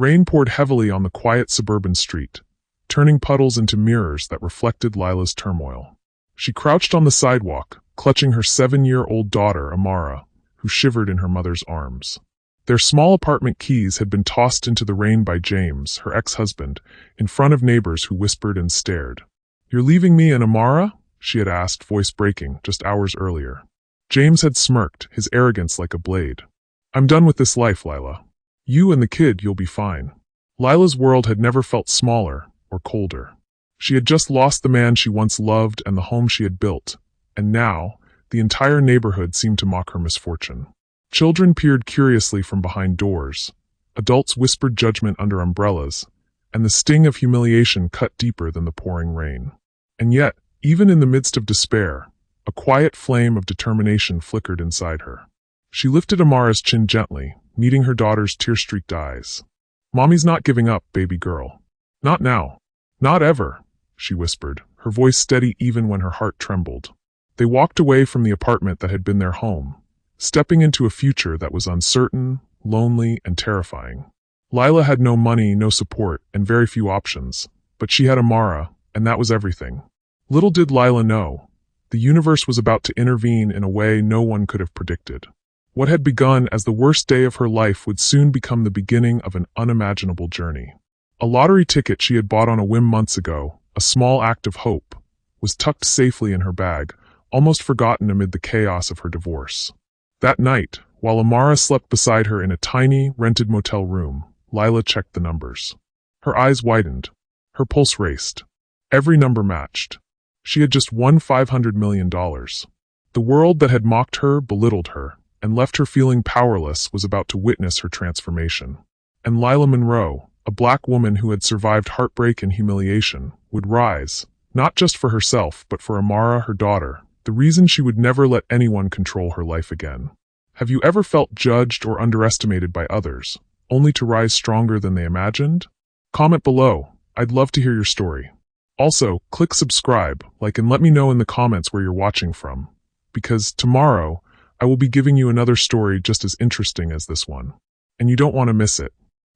Rain poured heavily on the quiet suburban street, turning puddles into mirrors that reflected Lila's turmoil. She crouched on the sidewalk, clutching her 7-year-old daughter, Amara, who shivered in her mother's arms. Their small apartment keys had been tossed into the rain by James, her ex-husband, in front of neighbors who whispered and stared. "You're leaving me and Amara?" she had asked, voice breaking, just hours earlier. James had smirked, his arrogance like a blade. "I'm done with this life, Lila. You and the kid, you'll be fine." Lila's world had never felt smaller or colder. She had just lost the man she once loved and the home she had built, and now, the entire neighborhood seemed to mock her misfortune. Children peered curiously from behind doors, adults whispered judgment under umbrellas, and the sting of humiliation cut deeper than the pouring rain. And yet, even in the midst of despair, a quiet flame of determination flickered inside her. She lifted Amara's chin gently, meeting her daughter's tear-streaked eyes. "Mommy's not giving up, baby girl. Not now. Not ever," she whispered, her voice steady even when her heart trembled. They walked away from the apartment that had been their home, stepping into a future that was uncertain, lonely, and terrifying. Lila had no money, no support, and very few options, but she had Amara, and that was everything. Little did Lila know, the universe was about to intervene in a way no one could have predicted. What had begun as the worst day of her life would soon become the beginning of an unimaginable journey. A lottery ticket she had bought on a whim months ago, a small act of hope, was tucked safely in her bag, almost forgotten amid the chaos of her divorce. That night, while Amara slept beside her in a tiny, rented motel room, Lila checked the numbers. Her eyes widened. Her pulse raced. Every number matched. She had just won $500 million. The world that had mocked her, belittled her, and left her feeling powerless was about to witness her transformation. And Lila Monroe, a black woman who had survived heartbreak and humiliation, would rise, not just for herself but for Amara, her daughter, the reason she would never let anyone control her life again. Have you ever felt judged or underestimated by others, only to rise stronger than they imagined? Comment below. I'd love to hear your story. Also, click subscribe, like, and let me know in the comments where you're watching from, because tomorrow I will be giving you another story just as interesting as this one, and you don't want to miss it.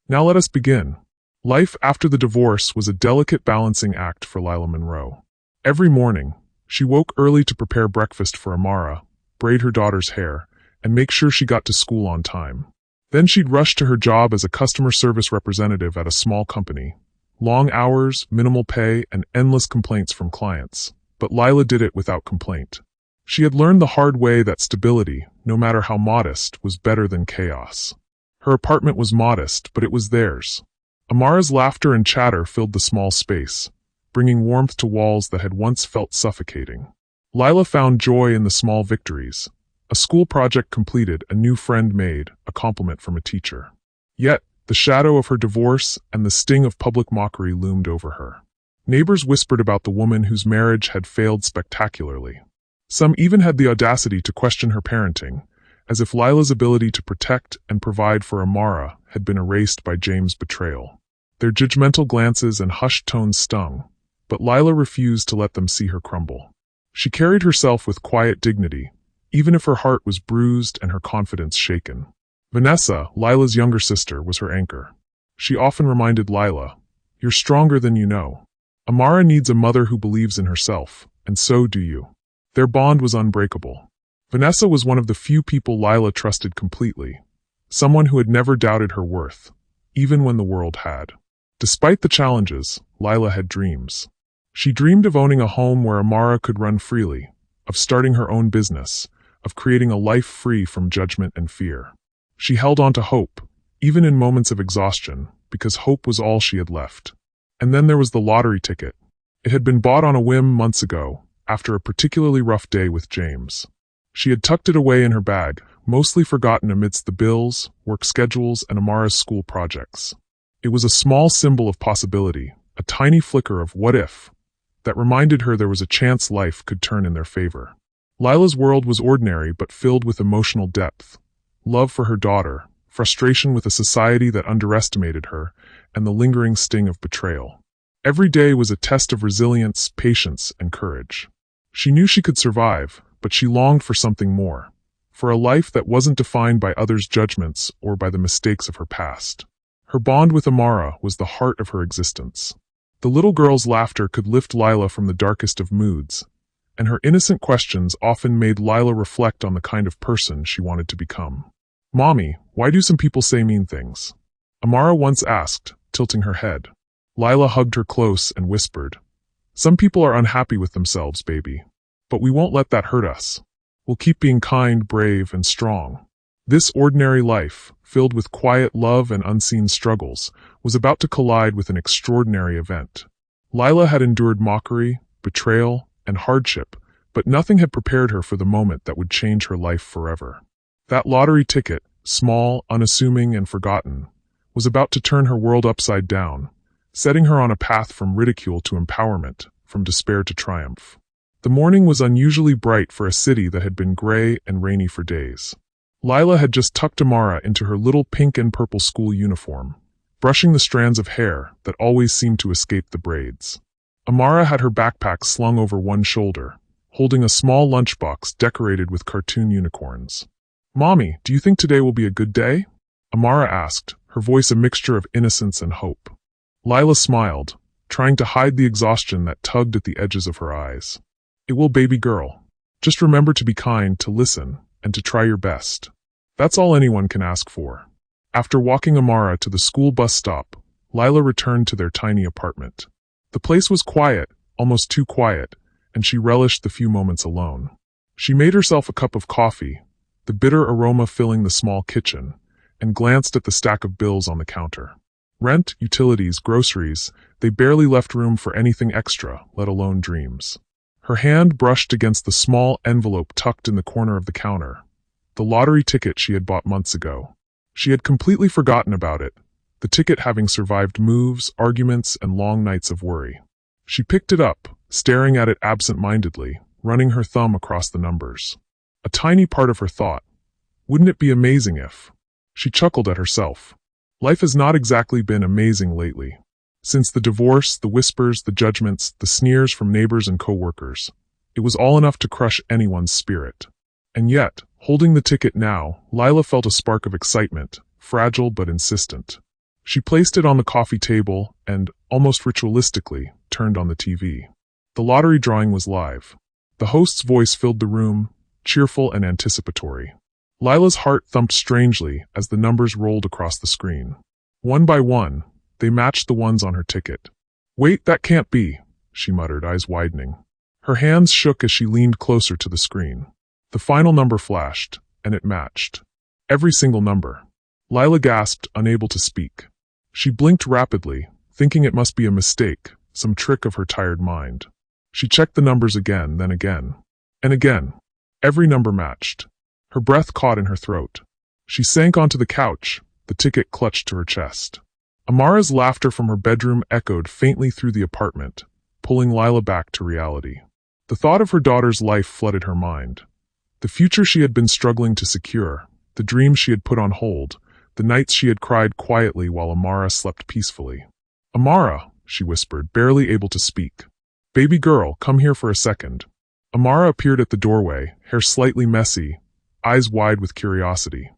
Now let us begin. Life after the divorce was a delicate balancing act for Lila Monroe. Every morning, she woke early to prepare breakfast for Amara, braid her daughter's hair, and make sure she got to school on time. Then she'd rush to her job as a customer service representative at a small company. Long hours, minimal pay, and endless complaints from clients. But Lila did it without complaint. She had learned the hard way that stability, no matter how modest, was better than chaos. Her apartment was modest, but it was theirs. Amara's laughter and chatter filled the small space, bringing warmth to walls that had once felt suffocating. Lila found joy in the small victories. A school project completed, a new friend made, a compliment from a teacher. Yet, the shadow of her divorce and the sting of public mockery loomed over her. Neighbors whispered about the woman whose marriage had failed spectacularly. Some even had the audacity to question her parenting, as if Lila's ability to protect and provide for Amara had been erased by James' betrayal. Their judgmental glances and hushed tones stung, but Lila refused to let them see her crumble. She carried herself with quiet dignity, even if her heart was bruised and her confidence shaken. Vanessa, Lila's younger sister, was her anchor. She often reminded Lila, "You're stronger than you know. Amara needs a mother who believes in herself, and so do you." Their bond was unbreakable. Vanessa was one of the few people Lila trusted completely, someone who had never doubted her worth, even when the world had. Despite the challenges, Lila had dreams. She dreamed of owning a home where Amara could run freely, of starting her own business, of creating a life free from judgment and fear. She held on to hope, even in moments of exhaustion, because hope was all she had left. And then there was the lottery ticket. It had been bought on a whim months ago, after a particularly rough day with James. She had tucked it away in her bag, mostly forgotten amidst the bills, work schedules, and Amara's school projects. It was a small symbol of possibility, a tiny flicker of what if, that reminded her there was a chance life could turn in their favor. Lila's world was ordinary but filled with emotional depth. Love for her daughter, frustration with a society that underestimated her, and the lingering sting of betrayal. Every day was a test of resilience, patience, and courage. She knew she could survive, but she longed for something more, for a life that wasn't defined by others' judgments or by the mistakes of her past. Her bond with Amara was the heart of her existence. The little girl's laughter could lift Lila from the darkest of moods, and her innocent questions often made Lila reflect on the kind of person she wanted to become. "Mommy, why do some people say mean things?" Amara once asked, tilting her head. Lila hugged her close and whispered, "Some people are unhappy with themselves, baby. But we won't let that hurt us. We'll keep being kind, brave, and strong." This ordinary life, filled with quiet love and unseen struggles, was about to collide with an extraordinary event. Lila had endured mockery, betrayal, and hardship, but nothing had prepared her for the moment that would change her life forever. That lottery ticket, small, unassuming, and forgotten, was about to turn her world upside down, setting her on a path from ridicule to empowerment, from despair to triumph. The morning was unusually bright for a city that had been gray and rainy for days. Lila had just tucked Amara into her little pink and purple school uniform, brushing the strands of hair that always seemed to escape the braids. Amara had her backpack slung over one shoulder, holding a small lunchbox decorated with cartoon unicorns. "Mommy, do you think today will be a good day?" Amara asked, her voice a mixture of innocence and hope. Lila smiled, trying to hide the exhaustion that tugged at the edges of her eyes. "It will, baby girl. Just remember to be kind, to listen, and to try your best. That's all anyone can ask for." After walking Amara to the school bus stop, Lila returned to their tiny apartment. The place was quiet, almost too quiet, and she relished the few moments alone. She made herself a cup of coffee, the bitter aroma filling the small kitchen, and glanced at the stack of bills on the counter. Rent, utilities, groceries, they barely left room for anything extra, let alone dreams. Her hand brushed against the small envelope tucked in the corner of the counter, the lottery ticket she had bought months ago. She had completely forgotten about it, the ticket having survived moves, arguments, and long nights of worry. She picked it up, staring at it absent-mindedly, running her thumb across the numbers. A tiny part of her thought, wouldn't it be amazing if? She chuckled at herself. Life has not exactly been amazing lately. Since the divorce, the whispers, the judgments, the sneers from neighbors and co-workers, it was all enough to crush anyone's spirit. And yet, holding the ticket now, Lila felt a spark of excitement, fragile but insistent. She placed it on the coffee table and, almost ritualistically, turned on the TV. The lottery drawing was live. The host's voice filled the room, cheerful and anticipatory. Lila's heart thumped strangely as the numbers rolled across the screen. One by one, they matched the ones on her ticket. "Wait, that can't be," she muttered, eyes widening. Her hands shook as she leaned closer to the screen. The final number flashed, and it matched. Every single number. Lila gasped, unable to speak. She blinked rapidly, thinking it must be a mistake, some trick of her tired mind. She checked the numbers again, then again. And again. Every number matched. Her breath caught in her throat. She sank onto the couch, the ticket clutched to her chest. Amara's laughter from her bedroom echoed faintly through the apartment, pulling Lila back to reality. The thought of her daughter's life flooded her mind. The future she had been struggling to secure, the dreams she had put on hold, the nights she had cried quietly while Amara slept peacefully. "Amara," she whispered, barely able to speak. "Baby girl, come here for a second." Amara appeared at the doorway, hair slightly messy, eyes wide with curiosity.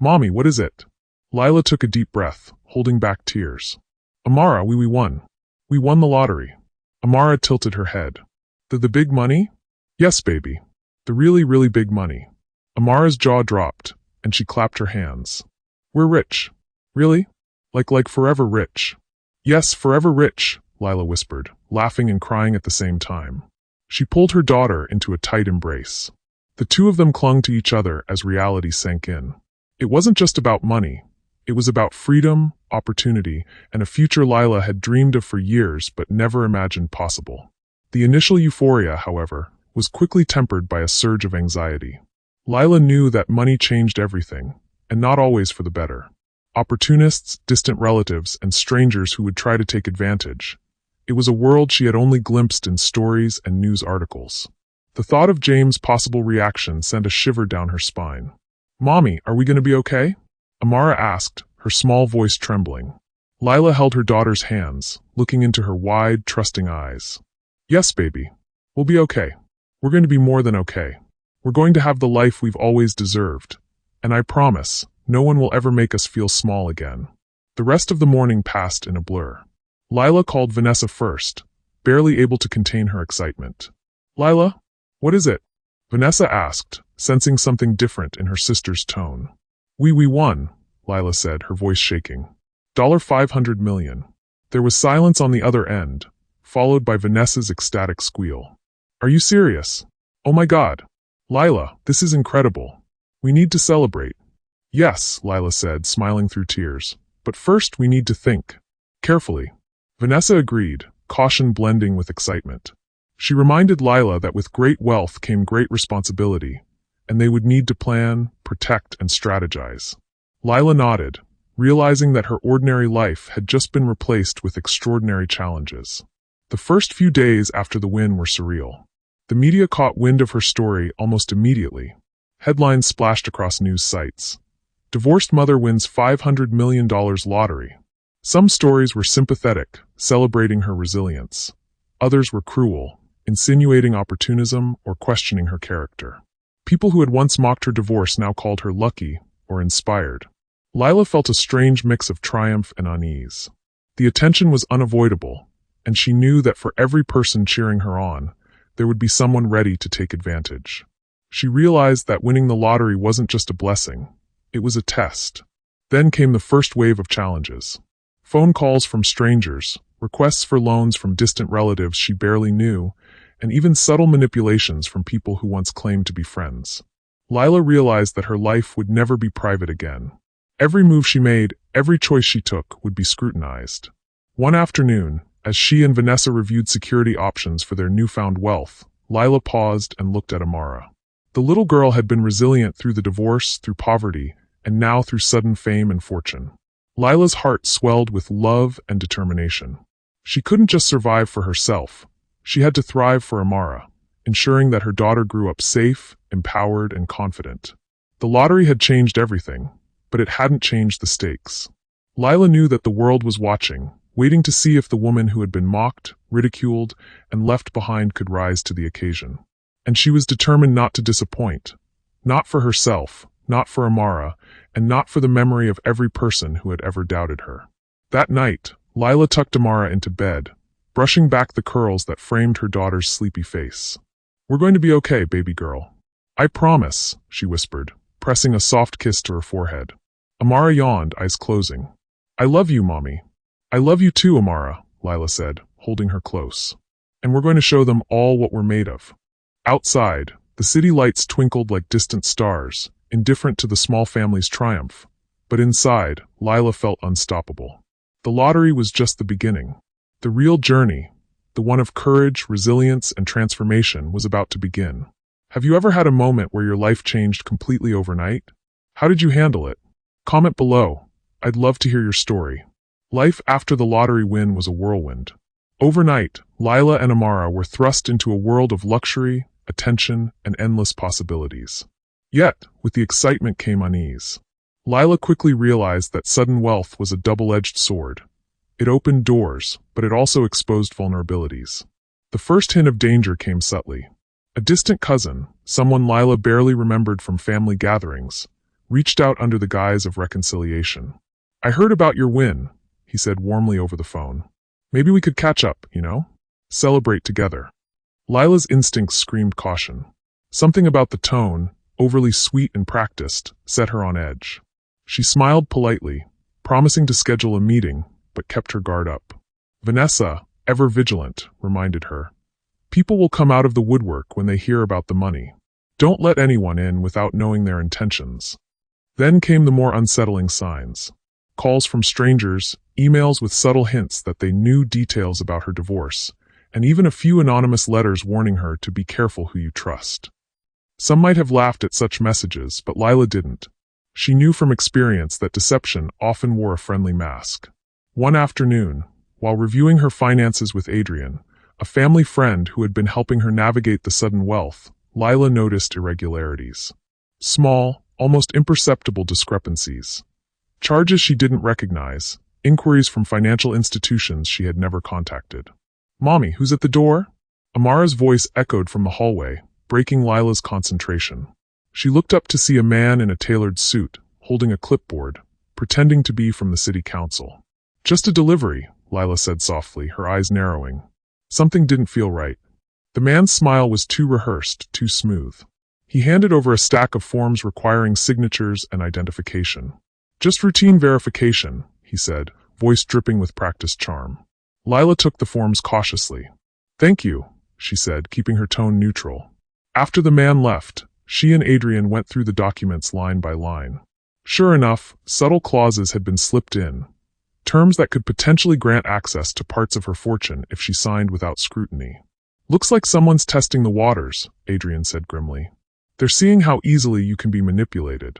"Mommy, what is it?" Lila took a deep breath, holding back tears. "Amara, we won. We won the lottery." Amara tilted her head. The big money?" "Yes, baby. The really, really big money." Amara's jaw dropped, and she clapped her hands. "We're rich." "Really? Like forever rich?" "Yes, forever rich," Lila whispered, laughing and crying at the same time. She pulled her daughter into a tight embrace. The two of them clung to each other as reality sank in. It wasn't just about money. It was about freedom, opportunity, and a future Lila had dreamed of for years but never imagined possible. The initial euphoria, however, was quickly tempered by a surge of anxiety. Lila knew that money changed everything, and not always for the better. Opportunists, distant relatives, and strangers who would try to take advantage. It was a world she had only glimpsed in stories and news articles. The thought of James' possible reaction sent a shiver down her spine. "Mommy, are we going to be okay?" Amara asked, her small voice trembling. Lila held her daughter's hands, looking into her wide, trusting eyes. "Yes, baby. We'll be okay. We're going to be more than okay. We're going to have the life we've always deserved. And I promise, no one will ever make us feel small again." The rest of the morning passed in a blur. Lila called Vanessa first, barely able to contain her excitement. "Lila, what is it?" Vanessa asked, sensing something different in her sister's tone. We won," Lila said, her voice shaking. $500 million. There was silence on the other end, followed by Vanessa's ecstatic squeal. "Are you serious? Oh my God. Lila, this is incredible. We need to celebrate." "Yes," Lila said, smiling through tears. "But first we need to think. Carefully." Vanessa agreed, caution blending with excitement. She reminded Lila that with great wealth came great responsibility, and they would need to plan, protect, and strategize. Lila nodded, realizing that her ordinary life had just been replaced with extraordinary challenges. The first few days after the win were surreal. The media caught wind of her story almost immediately. Headlines splashed across news sites. "Divorced mother wins $500 million lottery." Some stories were sympathetic, celebrating her resilience. Others were cruel, insinuating opportunism or questioning her character. People who had once mocked her divorce now called her lucky or inspired. Lila felt a strange mix of triumph and unease. The attention was unavoidable, and she knew that for every person cheering her on, there would be someone ready to take advantage. She realized that winning the lottery wasn't just a blessing, it was a test. Then came the first wave of challenges. Phone calls from strangers, requests for loans from distant relatives she barely knew, and even subtle manipulations from people who once claimed to be friends. Lila realized that her life would never be private again. Every move she made, every choice she took, would be scrutinized. One afternoon, as she and Vanessa reviewed security options for their newfound wealth, Lila paused and looked at Amara. The little girl had been resilient through the divorce, through poverty, and now through sudden fame and fortune. Lila's heart swelled with love and determination. She couldn't just survive for herself. She had to thrive for Amara, ensuring that her daughter grew up safe, empowered, and confident. The lottery had changed everything, but it hadn't changed the stakes. Lila knew that the world was watching, waiting to see if the woman who had been mocked, ridiculed, and left behind could rise to the occasion. And she was determined not to disappoint. Not for herself, not for Amara, and not for the memory of every person who had ever doubted her. That night, Lila tucked Amara into bed, brushing back the curls that framed her daughter's sleepy face. "We're going to be okay, baby girl. I promise," she whispered, pressing a soft kiss to her forehead. Amara yawned, eyes closing. "I love you, Mommy." "I love you too, Amara," Lila said, holding her close. "And we're going to show them all what we're made of." Outside, the city lights twinkled like distant stars, indifferent to the small family's triumph. But inside, Lila felt unstoppable. The lottery was just the beginning. The real journey, the one of courage, resilience, and transformation, was about to begin. Have you ever had a moment where your life changed completely overnight? How did you handle it? Comment below. I'd love to hear your story. Life after the lottery win was a whirlwind. Overnight, Lila and Amara were thrust into a world of luxury, attention, and endless possibilities. Yet, with the excitement came unease. Lila quickly realized that sudden wealth was a double-edged sword. It opened doors, but it also exposed vulnerabilities. The first hint of danger came subtly. A distant cousin, someone Lila barely remembered from family gatherings, reached out under the guise of reconciliation. "I heard about your win," he said warmly over the phone. "Maybe we could catch up, you know? Celebrate together." Lila's instincts screamed caution. Something about the tone, overly sweet and practiced, set her on edge. She smiled politely, promising to schedule a meeting, but kept her guard up. Vanessa, ever vigilant, reminded her. "People will come out of the woodwork when they hear about the money. Don't let anyone in without knowing their intentions." Then came the more unsettling signs. Calls from strangers, emails with subtle hints that they knew details about her divorce, and even a few anonymous letters warning her to be careful who you trust. Some might have laughed at such messages, but Lila didn't. She knew from experience that deception often wore a friendly mask. One afternoon, while reviewing her finances with Adrian, a family friend who had been helping her navigate the sudden wealth, Lila noticed irregularities. Small, almost imperceptible discrepancies. Charges she didn't recognize, inquiries from financial institutions she had never contacted. "Mommy, who's at the door?" Amara's voice echoed from the hallway, breaking Lila's concentration. She looked up to see a man in a tailored suit, holding a clipboard, pretending to be from the city council. "Just a delivery," Lila said softly, her eyes narrowing. Something didn't feel right. The man's smile was too rehearsed, too smooth. He handed over a stack of forms requiring signatures and identification. "Just routine verification," he said, voice dripping with practiced charm. Lila took the forms cautiously. "Thank you," she said, keeping her tone neutral. After the man left, she and Adrian went through the documents line by line. Sure enough, subtle clauses had been slipped in, terms that could potentially grant access to parts of her fortune if she signed without scrutiny. "Looks like someone's testing the waters," Adrian said grimly. "They're seeing how easily you can be manipulated."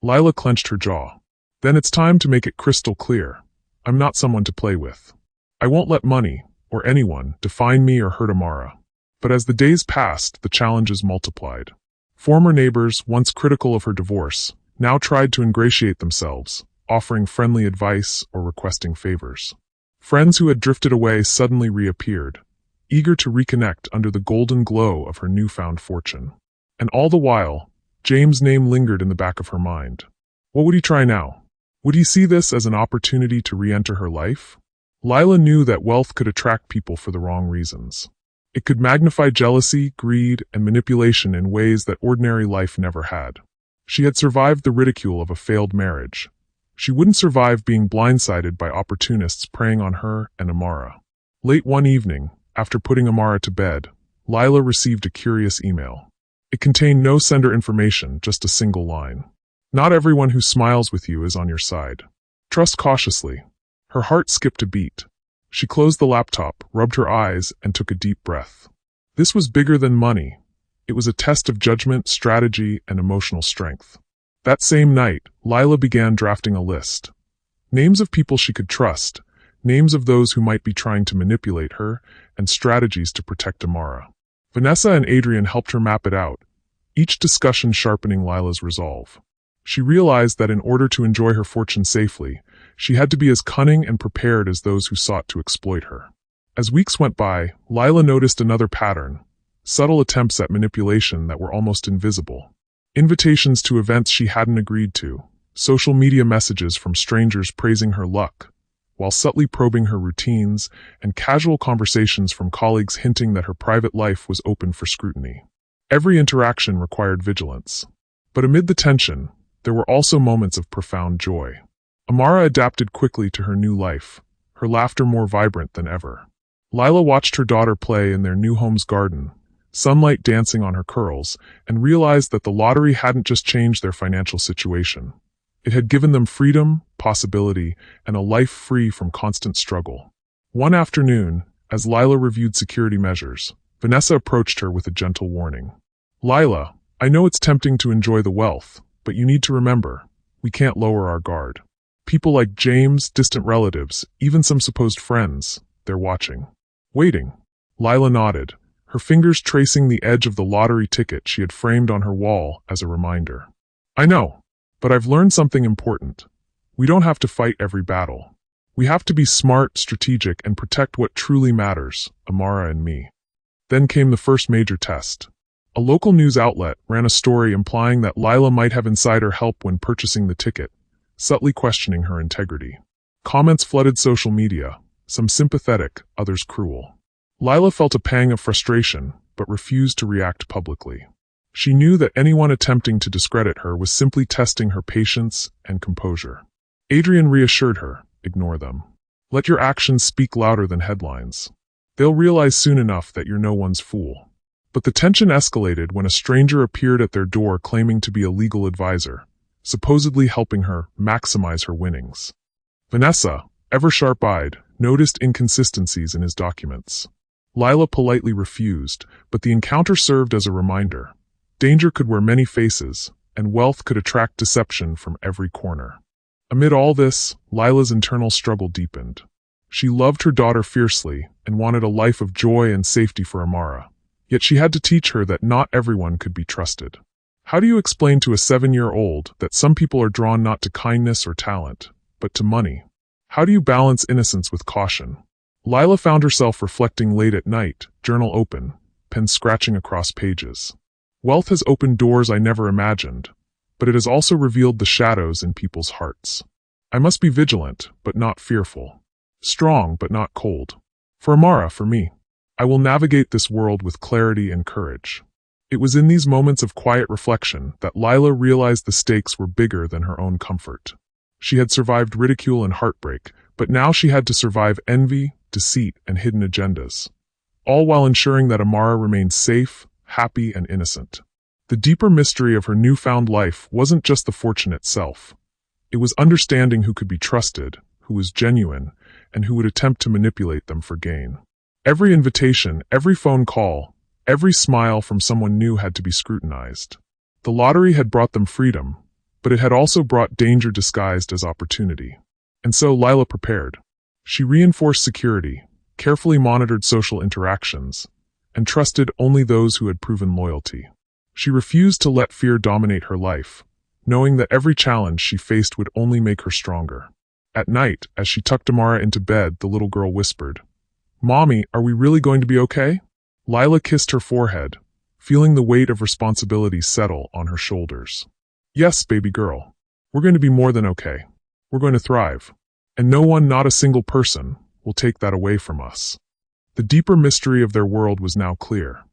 Lila clenched her jaw. "Then it's time to make it crystal clear. I'm not someone to play with. I won't let money, or anyone, define me or hurt Amara." But as the days passed, the challenges multiplied. Former neighbors, once critical of her divorce, now tried to ingratiate themselves, offering friendly advice or requesting favors. Friends who had drifted away suddenly reappeared, eager to reconnect under the golden glow of her newfound fortune. And all the while, James' name lingered in the back of her mind. What would he try now? Would he see this as an opportunity to re-enter her life? Lila knew that wealth could attract people for the wrong reasons. It could magnify jealousy, greed, and manipulation in ways that ordinary life never had. She had survived the ridicule of a failed marriage. She wouldn't survive being blindsided by opportunists preying on her and Amara. Late one evening, after putting Amara to bed, Lila received a curious email. It contained no sender information, just a single line. "Not everyone who smiles with you is on your side. Trust cautiously." Her heart skipped a beat. She closed the laptop, rubbed her eyes, and took a deep breath. This was bigger than money. It was a test of judgment, strategy, and emotional strength. That same night, Lila began drafting a list. Names of people she could trust, names of those who might be trying to manipulate her, and strategies to protect Amara. Vanessa and Adrian helped her map it out, each discussion sharpening Lila's resolve. She realized that in order to enjoy her fortune safely, she had to be as cunning and prepared as those who sought to exploit her. As weeks went by, Lila noticed another pattern, subtle attempts at manipulation that were almost invisible. Invitations to events she hadn't agreed to, social media messages from strangers praising her luck, while subtly probing her routines, and casual conversations from colleagues hinting that her private life was open for scrutiny. Every interaction required vigilance. But amid the tension, there were also moments of profound joy. Amara adapted quickly to her new life, her laughter more vibrant than ever. Lila watched her daughter play in their new home's garden, sunlight dancing on her curls, and realized that the lottery hadn't just changed their financial situation. It had given them freedom, possibility, and a life free from constant struggle. One afternoon, as Lila reviewed security measures, Vanessa approached her with a gentle warning. "Lila, I know it's tempting to enjoy the wealth, but you need to remember, we can't lower our guard. People like James, distant relatives, even some supposed friends, they're watching. Waiting." Lila nodded, her fingers tracing the edge of the lottery ticket she had framed on her wall as a reminder. "I know, but I've learned something important. We don't have to fight every battle. We have to be smart, strategic, and protect what truly matters, Amara and me." Then came the first major test. A local news outlet ran a story implying that Lila might have insider help when purchasing the ticket, subtly questioning her integrity. Comments flooded social media, some sympathetic, others cruel. Lila felt a pang of frustration, but refused to react publicly. She knew that anyone attempting to discredit her was simply testing her patience and composure. Adrian reassured her, "Ignore them. Let your actions speak louder than headlines. They'll realize soon enough that you're no one's fool." But the tension escalated when a stranger appeared at their door claiming to be a legal advisor, supposedly helping her maximize her winnings. Vanessa, ever sharp-eyed, noticed inconsistencies in his documents. Lila politely refused, but the encounter served as a reminder. Danger could wear many faces, and wealth could attract deception from every corner. Amid all this, Lila's internal struggle deepened. She loved her daughter fiercely and wanted a life of joy and safety for Amara. Yet she had to teach her that not everyone could be trusted. How do you explain to a 7-year-old that some people are drawn not to kindness or talent, but to money? How do you balance innocence with caution? Lila found herself reflecting late at night, journal open, pen scratching across pages. Wealth has opened doors I never imagined, but it has also revealed the shadows in people's hearts. I must be vigilant, but not fearful. Strong, but not cold. For Amara, for me. I will navigate this world with clarity and courage. It was in these moments of quiet reflection that Lila realized the stakes were bigger than her own comfort. She had survived ridicule and heartbreak, but now she had to survive envy, deceit, and hidden agendas, all while ensuring that Amara remained safe, happy, and innocent. The deeper mystery of her newfound life wasn't just the fortune itself. It was understanding who could be trusted, who was genuine, and who would attempt to manipulate them for gain. Every invitation, every phone call, every smile from someone new had to be scrutinized. The lottery had brought them freedom, but it had also brought danger disguised as opportunity. And so Lila prepared. She reinforced security, carefully monitored social interactions, and trusted only those who had proven loyalty. She refused to let fear dominate her life, knowing that every challenge she faced would only make her stronger. At night, as she tucked Amara into bed, the little girl whispered, "Mommy, are we really going to be okay?" Lila kissed her forehead, feeling the weight of responsibility settle on her shoulders. "Yes, baby girl. We're going to be more than okay. We're going to thrive. And no one, not a single person, will take that away from us." The deeper mystery of their world was now clear.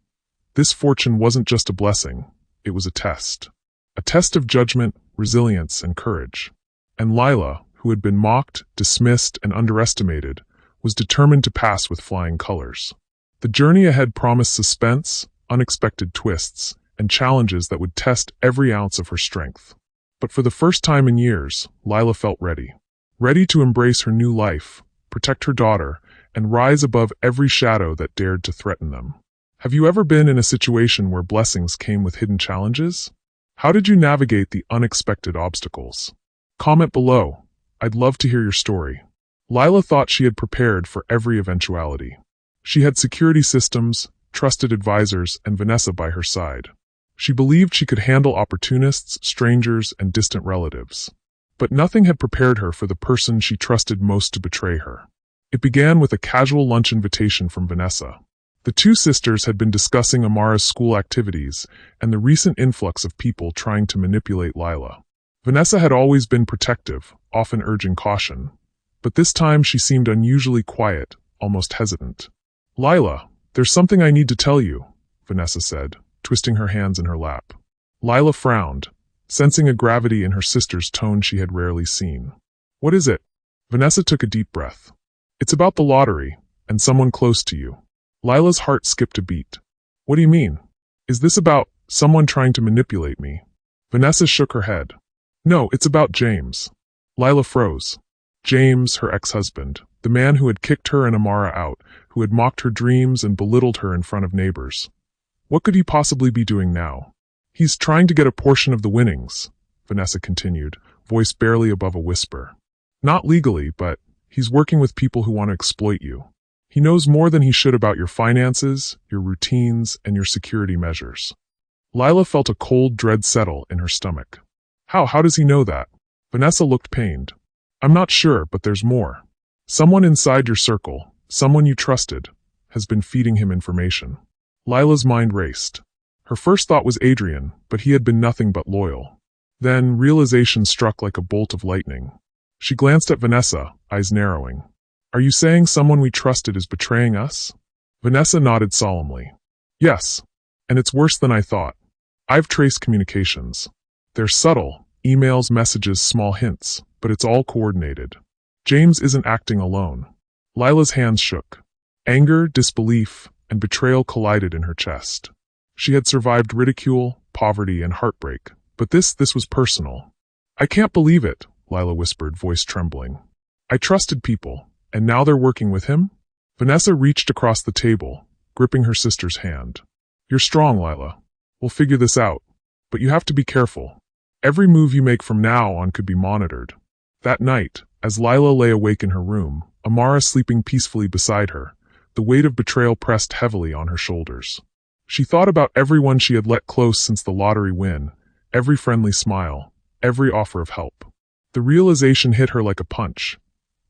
This fortune wasn't just a blessing, it was a test. A test of judgment, resilience, and courage. And Lila, who had been mocked, dismissed, and underestimated, was determined to pass with flying colors. The journey ahead promised suspense, unexpected twists, and challenges that would test every ounce of her strength. But for the first time in years, Lila felt ready. Ready to embrace her new life, protect her daughter, and rise above every shadow that dared to threaten them. Have you ever been in a situation where blessings came with hidden challenges? How did you navigate the unexpected obstacles? Comment below. I'd love to hear your story. Lila thought she had prepared for every eventuality. She had security systems, trusted advisors, and Vanessa by her side. She believed she could handle opportunists, strangers, and distant relatives. But nothing had prepared her for the person she trusted most to betray her. It began with a casual lunch invitation from Vanessa. The two sisters had been discussing Amara's school activities and the recent influx of people trying to manipulate Lila. Vanessa had always been protective, often urging caution, but this time she seemed unusually quiet, almost hesitant. "Lila, there's something I need to tell you," Vanessa said, twisting her hands in her lap. Lila frowned, sensing a gravity in her sister's tone she had rarely seen. "What is it?" Vanessa took a deep breath. "It's about the lottery, and someone close to you." Lila's heart skipped a beat. "What do you mean? Is this about someone trying to manipulate me?" Vanessa shook her head. "No, it's about James." Lila froze. James, her ex-husband, the man who had kicked her and Amara out, who had mocked her dreams and belittled her in front of neighbors. What could he possibly be doing now? "He's trying to get a portion of the winnings," Vanessa continued, voice barely above a whisper. "Not legally, but he's working with people who want to exploit you. He knows more than he should about your finances, your routines, and your security measures." Lila felt a cold dread settle in her stomach. How does he know that?" Vanessa looked pained. "I'm not sure, but there's more. Someone inside your circle, someone you trusted, has been feeding him information." Lila's mind raced. Her first thought was Adrian, but he had been nothing but loyal. Then realization struck like a bolt of lightning. She glanced at Vanessa, eyes narrowing. "Are you saying someone we trusted is betraying us?" Vanessa nodded solemnly. "Yes, and it's worse than I thought. I've traced communications. They're subtle, emails, messages, small hints, but it's all coordinated. James isn't acting alone." Lila's hands shook. Anger, disbelief, and betrayal collided in her chest. She had survived ridicule, poverty, and heartbreak, but this was personal. "I can't believe it," Lila whispered, voice trembling. "I trusted people, and now they're working with him?" Vanessa reached across the table, gripping her sister's hand. "You're strong, Lila. We'll figure this out. But you have to be careful. Every move you make from now on could be monitored." That night, as Lila lay awake in her room, Amara sleeping peacefully beside her, the weight of betrayal pressed heavily on her shoulders. She thought about everyone she had let close since the lottery win, every friendly smile, every offer of help. The realization hit her like a punch.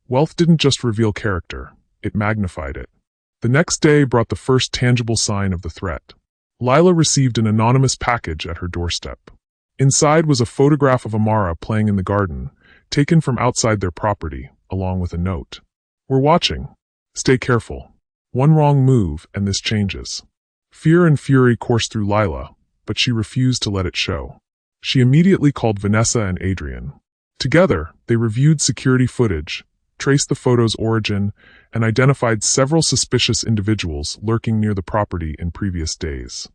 Wealth didn't just reveal character, it magnified it. The next day brought the first tangible sign of the threat. Lila received an anonymous package at her doorstep. Inside was a photograph of Amara playing in the garden, taken from outside their property, along with a note. "We're watching. Stay careful. One wrong move and this changes." Fear and fury coursed through Lila, but she refused to let it show. She immediately called Vanessa and Adrian. Together, they reviewed security footage, traced the photo's origin, and identified several suspicious individuals lurking near the property in previous days.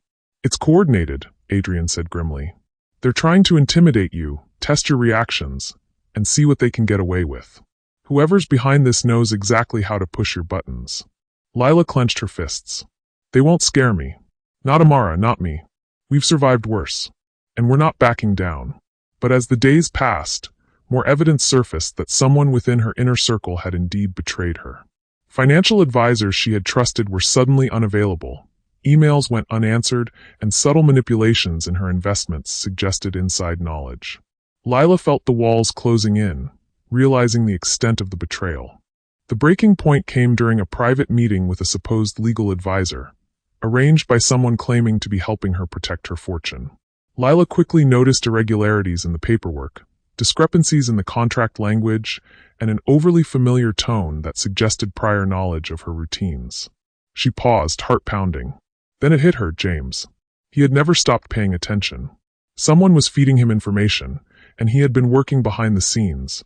"It's coordinated," Adrian said grimly. "They're trying to intimidate you, test your reactions, and see what they can get away with. Whoever's behind this knows exactly how to push your buttons." Lila clenched her fists. "They won't scare me. Not Amara, not me. We've survived worse. And we're not backing down." But as the days passed, more evidence surfaced that someone within her inner circle had indeed betrayed her. Financial advisors she had trusted were suddenly unavailable. Emails went unanswered, and subtle manipulations in her investments suggested inside knowledge. Lila felt the walls closing in, realizing the extent of the betrayal. The breaking point came during a private meeting with a supposed legal advisor, arranged by someone claiming to be helping her protect her fortune. Lila quickly noticed irregularities in the paperwork, discrepancies in the contract language, and an overly familiar tone that suggested prior knowledge of her routines. She paused, heart pounding. Then it hit her, James. He had never stopped paying attention. Someone was feeding him information, and he had been working behind the scenes,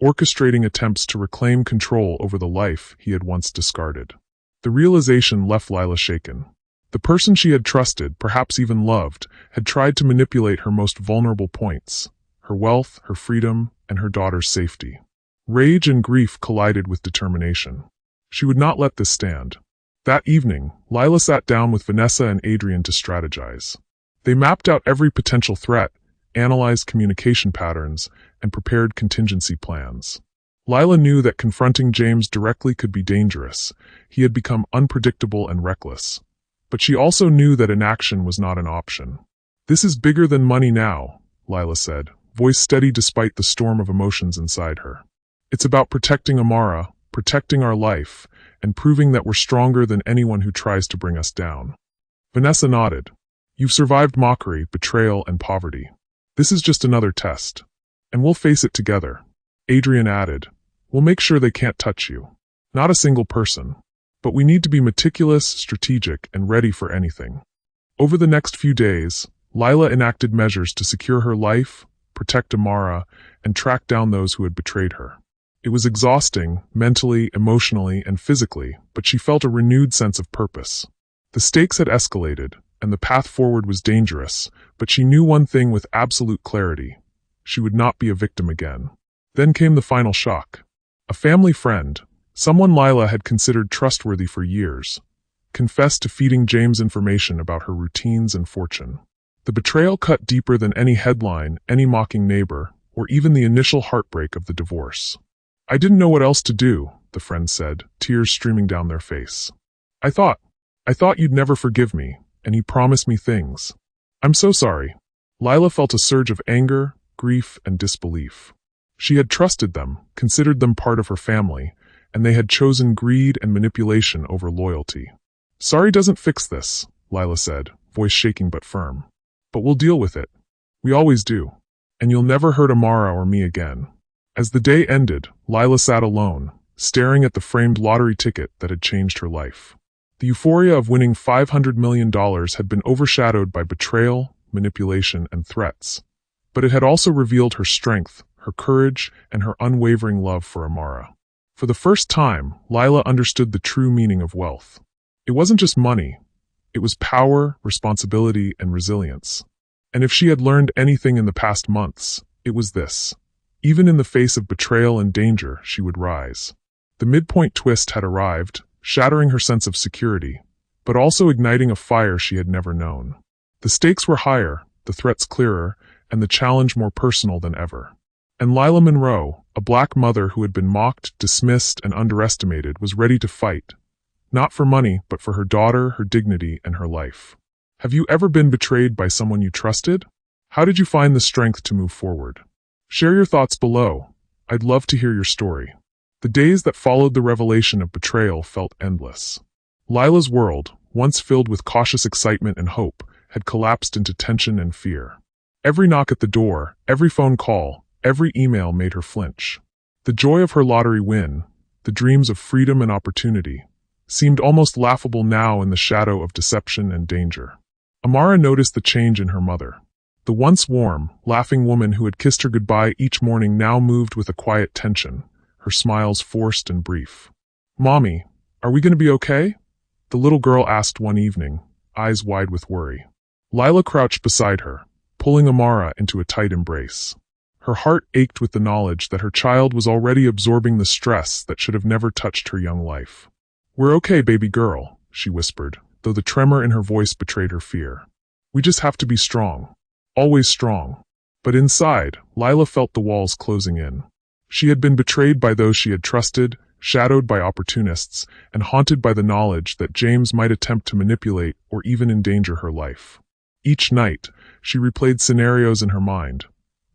orchestrating attempts to reclaim control over the life he had once discarded. The realization left Lila shaken. The person she had trusted, perhaps even loved, had tried to manipulate her most vulnerable points: her wealth, her freedom, and her daughter's safety. Rage and grief collided with determination. She would not let this stand. That evening, Lila sat down with Vanessa and Adrian to strategize. They mapped out every potential threat, analyzed communication patterns, and prepared contingency plans. Lila knew that confronting James directly could be dangerous. He had become unpredictable and reckless. But she also knew that inaction was not an option. "This is bigger than money now," Lila said, voice steady despite the storm of emotions inside her. "It's about protecting Amara, protecting our life, and proving that we're stronger than anyone who tries to bring us down." Vanessa nodded. "You've survived mockery, betrayal, and poverty. This is just another test. And we'll face it together." Adrian added, "We'll make sure they can't touch you. Not a single person. But we need to be meticulous, strategic, and ready for anything." Over the next few days, Lila enacted measures to secure her life, protect Amara, and track down those who had betrayed her. It was exhausting, mentally, emotionally, and physically, but she felt a renewed sense of purpose. The stakes had escalated, and the path forward was dangerous, but she knew one thing with absolute clarity: she would not be a victim again. Then came the final shock. A family friend, someone Lila had considered trustworthy for years, confessed to feeding James information about her routines and fortune. The betrayal cut deeper than any headline, any mocking neighbor, or even the initial heartbreak of the divorce. "I didn't know what else to do," the friend said, tears streaming down their face. I thought you'd never forgive me, and he promised me things. I'm so sorry." Lila felt a surge of anger, grief, and disbelief. She had trusted them, considered them part of her family, and they had chosen greed and manipulation over loyalty. "Sorry doesn't fix this," Lila said, voice shaking but firm. "But we'll deal with it. We always do. And you'll never hurt Amara or me again." As the day ended, Lila sat alone, staring at the framed lottery ticket that had changed her life. The euphoria of winning $500 million had been overshadowed by betrayal, manipulation, and threats. But it had also revealed her strength, her courage, and her unwavering love for Amara. For the first time, Lila understood the true meaning of wealth. It wasn't just money. It was power, responsibility, and resilience. And if she had learned anything in the past months, it was this: even in the face of betrayal and danger, she would rise. The midpoint twist had arrived, shattering her sense of security, but also igniting a fire she had never known. The stakes were higher, the threats clearer, and the challenge more personal than ever. And Lila Monroe, a black mother who had been mocked, dismissed, and underestimated, was ready to fight. Not for money, but for her daughter, her dignity, and her life. Have you ever been betrayed by someone you trusted? How did you find the strength to move forward? Share your thoughts below. I'd love to hear your story. The days that followed the revelation of betrayal felt endless. Lila's world, once filled with cautious excitement and hope, had collapsed into tension and fear. Every knock at the door, every phone call, Every email made her flinch. The joy of her lottery win, the dreams of freedom and opportunity, seemed almost laughable now in the shadow of deception and danger. Amara noticed the change in her mother. The once warm, laughing woman who had kissed her goodbye each morning now moved with a quiet tension, her smiles forced and brief. "Mommy, are we going to be okay?" the little girl asked one evening, eyes wide with worry. Lila crouched beside her, pulling Amara into a tight embrace. Her heart ached with the knowledge that her child was already absorbing the stress that should have never touched her young life. "We're okay, baby girl," she whispered, though the tremor in her voice betrayed her fear. "We just have to be strong. Always strong." But inside, Lila felt the walls closing in. She had been betrayed by those she had trusted, shadowed by opportunists, and haunted by the knowledge that James might attempt to manipulate or even endanger her life. Each night, she replayed scenarios in her mind,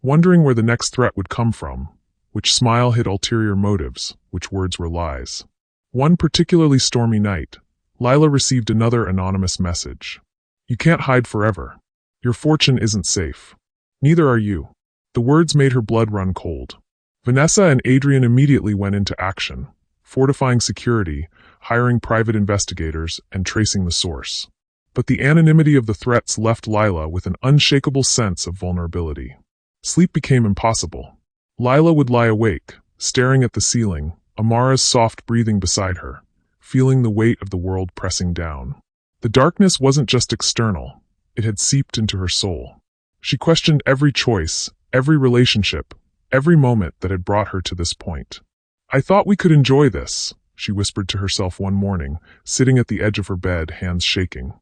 wondering where the next threat would come from, which smile hid ulterior motives, which words were lies. One particularly stormy night, Lila received another anonymous message. "You can't hide forever. Your fortune isn't safe. Neither are you." The words made her blood run cold. Vanessa and Adrian immediately went into action, fortifying security, hiring private investigators, and tracing the source. But the anonymity of the threats left Lila with an unshakable sense of vulnerability. Sleep became impossible. Lila would lie awake, staring at the ceiling, Amara's soft breathing beside her, feeling the weight of the world pressing down. The darkness wasn't just external, it had seeped into her soul. She questioned every choice, every relationship, every moment that had brought her to this point. "I thought we could enjoy this," she whispered to herself one morning, sitting at the edge of her bed, hands shaking.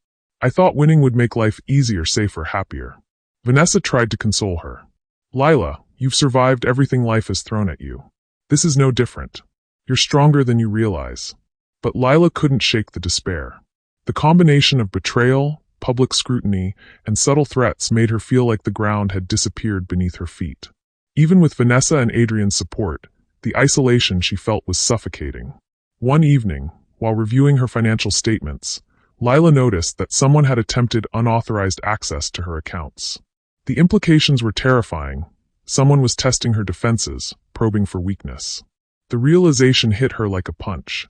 "I thought winning would make life easier, safer, happier." Vanessa tried to console her. "Lila, you've survived everything life has thrown at you. This is no different. You're stronger than you realize." But Lila couldn't shake the despair. The combination of betrayal, public scrutiny, and subtle threats made her feel like the ground had disappeared beneath her feet. Even with Vanessa and Adrian's support, the isolation she felt was suffocating. One evening, while reviewing her financial statements, Lila noticed that someone had attempted unauthorized access to her accounts. The implications were terrifying. Someone was testing her defenses, probing for weakness. The realization hit her like a punch.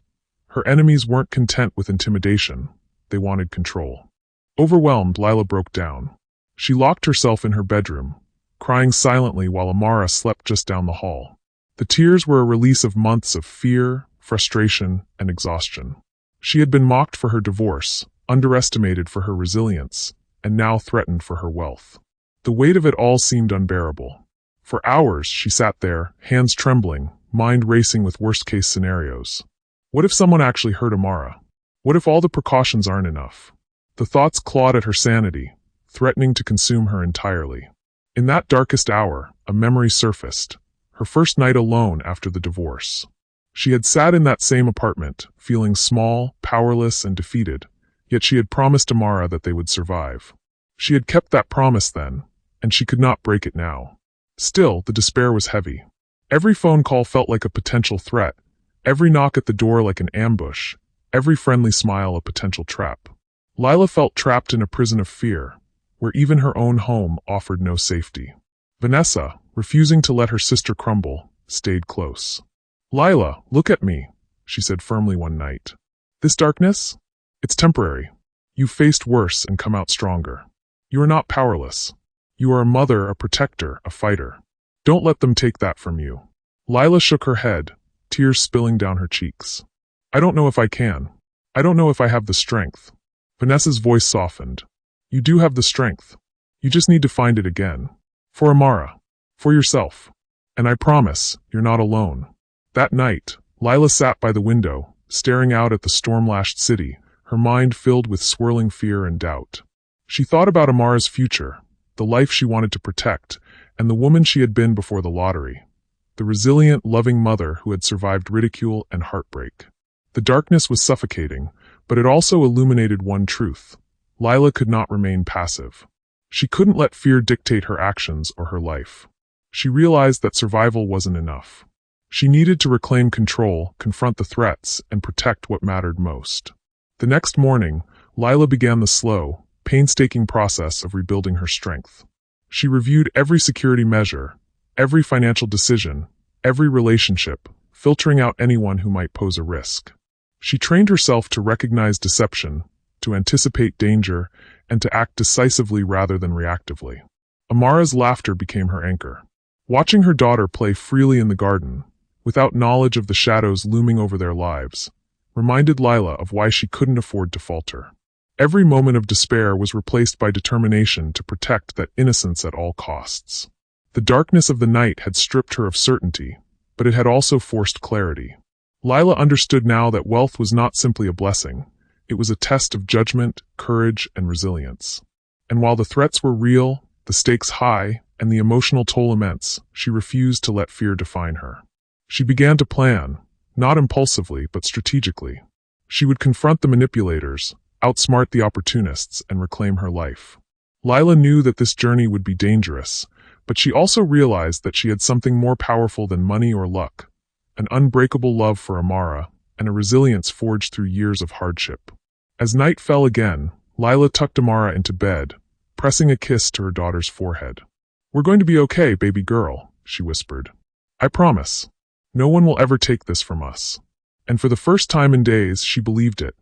Her enemies weren't content with intimidation. They wanted control. Overwhelmed, Lila broke down. She locked herself in her bedroom, crying silently while Amara slept just down the hall. The tears were a release of months of fear, frustration, and exhaustion. She had been mocked for her divorce, underestimated for her resilience, and now threatened for her wealth. The weight of it all seemed unbearable. For hours, she sat there, hands trembling, mind racing with worst-case scenarios. What if someone actually hurt Amara? What if all the precautions aren't enough? The thoughts clawed at her sanity, threatening to consume her entirely. In that darkest hour, a memory surfaced, her first night alone after the divorce. She had sat in that same apartment, feeling small, powerless, and defeated, yet she had promised Amara that they would survive. She had kept that promise then, and she could not break it now. Still, the despair was heavy. Every phone call felt like a potential threat, every knock at the door like an ambush, every friendly smile a potential trap. Lila felt trapped in a prison of fear, where even her own home offered no safety. Vanessa, refusing to let her sister crumble, stayed close. "Lila, look at me," she said firmly one night. "This darkness? It's temporary. You've faced worse and come out stronger. You are not powerless. You are a mother, a protector, a fighter. Don't let them take that from you." Lila shook her head, tears spilling down her cheeks. "I don't know if I can. I don't know if I have the strength." Vanessa's voice softened. "You do have the strength. You just need to find it again. For Amara. For yourself. And I promise, you're not alone." That night, Lila sat by the window, staring out at the storm-lashed city, her mind filled with swirling fear and doubt. She thought about Amara's future, the life she wanted to protect, and the woman she had been before the lottery. The resilient, loving mother who had survived ridicule and heartbreak. The darkness was suffocating, but it also illuminated one truth. Lila could not remain passive. She couldn't let fear dictate her actions or her life. She realized that survival wasn't enough. She needed to reclaim control, confront the threats, and protect what mattered most. The next morning, Lila began the slow, painstaking process of rebuilding her strength. She reviewed every security measure, every financial decision, every relationship, filtering out anyone who might pose a risk. She trained herself to recognize deception, to anticipate danger, and to act decisively rather than reactively. Amara's laughter became her anchor. Watching her daughter play freely in the garden, without knowledge of the shadows looming over their lives, reminded Lila of why she couldn't afford to falter. Every moment of despair was replaced by determination to protect that innocence at all costs. The darkness of the night had stripped her of certainty, but it had also forced clarity. Lila understood now that wealth was not simply a blessing. It was a test of judgment, courage, and resilience. And while the threats were real, the stakes high, and the emotional toll immense, she refused to let fear define her. She began to plan, not impulsively, but strategically. She would confront the manipulators, outsmart the opportunists, and reclaim her life. Lila knew that this journey would be dangerous, but she also realized that she had something more powerful than money or luck, an unbreakable love for Amara, and a resilience forged through years of hardship. As night fell again, Lila tucked Amara into bed, pressing a kiss to her daughter's forehead. "We're going to be okay, baby girl," she whispered. "I promise. No one will ever take this from us." And for the first time in days, she believed it,